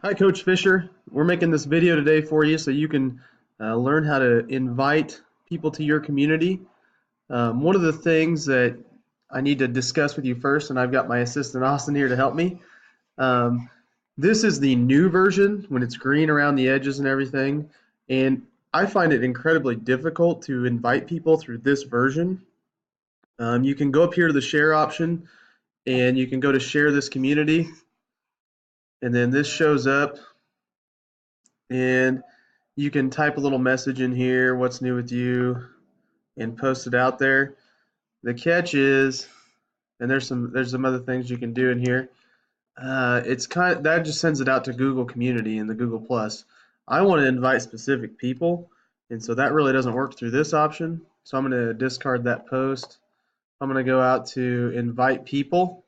Hi, Coach Fisher. We're making this video today for you so you can learn how to invite people to your community. One of the things that I need to discuss with you first, and I've got my assistant Austin here to help me. Um, this is the new version when it's green around the edges and everything, and I find it incredibly difficult to invite people through this version. You can go up here to the share option, and you can go to share this community, and then this shows up. And you can type a little message in here, what's new with you, and post it out there. The catch is, and there's some other things you can do in here. It's kind of that just sends it out to Google Community and the Google Plus. I want to invite specific people, and so that really doesn't work through this option. So I'm going to discard that post. I'm going to go out to invite people,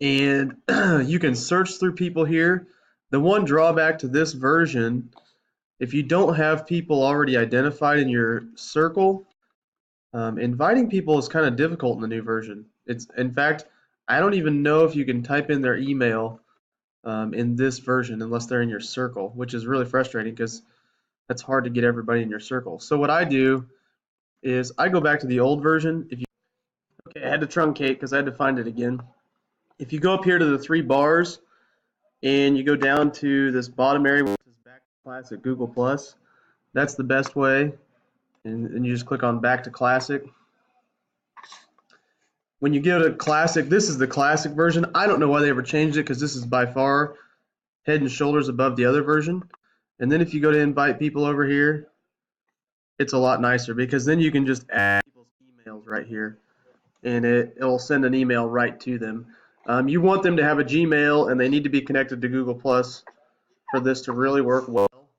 and you can search through people here. The one drawback to this version, if you don't have people already identified in your circle, inviting people is kind of difficult in the new version. In fact, I don't even know if you can type in their email in this version unless they're in your circle, which is really frustrating because that's hard to get everybody in your circle. So what I do is I go back to the old version. Okay, I had to truncate because I had to find it again. If you go up here to the three bars and you go down to this bottom area which is back to classic Google Plus, that's the best way. And you just click on back to classic. When you go to classic, this is the classic version. I don't know why they ever changed it because this is by far head and shoulders above the other version. And then if you go to invite people over here, it's a lot nicer because then you can just add people's emails right here and it'll send an email right to them. You want them to have a Gmail and they need to be connected to Google Plus for this to really work well.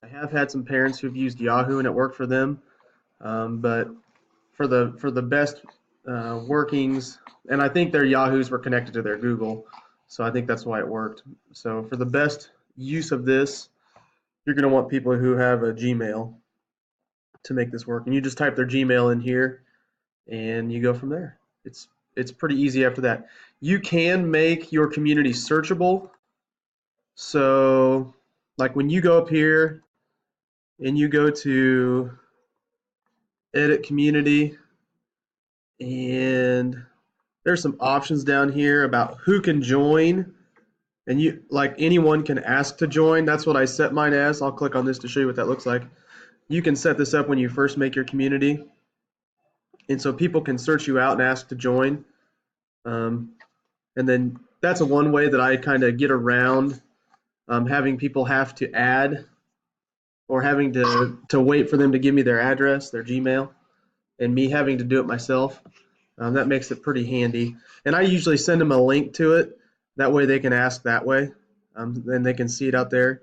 I have had some parents who've used Yahoo and it worked for them. But for the best workings, and I think their Yahoos were connected to their Google, so I think that's why it worked. So for the best use of this, you're going to want people who have a Gmail to make this work, and you just type their Gmail in here, and you go from there. It's pretty easy after that. You can make your community searchable. So, like when you go up here and you go to edit community, and there's some options down here about who can join, and you like anyone can ask to join. That's what I set mine as. I'll click on this to show you what that looks like. You can set this up when you first make your community, and so people can search you out and ask to join. And then that's one way that I kind of get around having people have to add or having to wait for them to give me their address, their Gmail, and me having to do it myself. That makes it pretty handy. And I usually send them a link to it. That way they can ask that way. Then they can see it out there.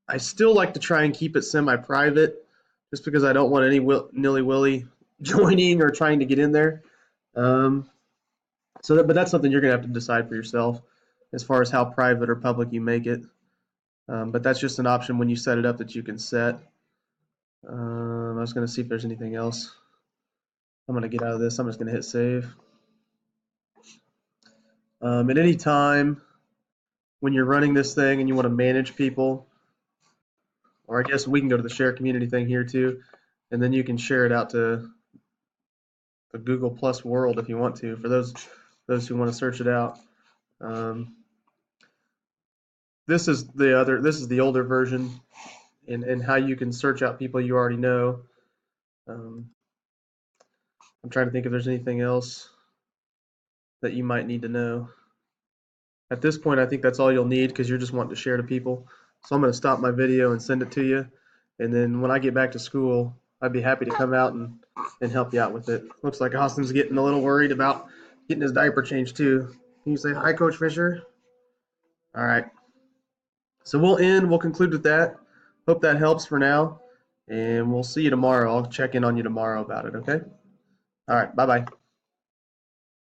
I still like to try and keep it semi-private just because I don't want any nilly-willy joining or trying to get in there. But that's something you're going to have to decide for yourself as far as how private or public you make it. But that's just an option when you set it up that you can set. I was going to see if there's anything else. I'm going to get out of this. I'm just going to hit save. At any time when you're running this thing and you want to manage people, or I guess we can go to the share community thing here too, and then you can share it out to the Google Plus world if you want to, for those who want to search it out. This is the older version, and how you can search out people you already know. I'm trying to think if there's anything else that you might need to know. At this point, I think that's all you'll need because you're just wanting to share to people. So I'm going to stop my video and send it to you. And then when I get back to school, I'd be happy to come out and help you out with it. Looks like Austin's getting a little worried about getting his diaper changed too. Can you say hi, Coach Fisher? All right. So we'll conclude with that. Hope that helps for now. And we'll see you tomorrow. I'll check in on you tomorrow about it, okay? All right. Bye-bye.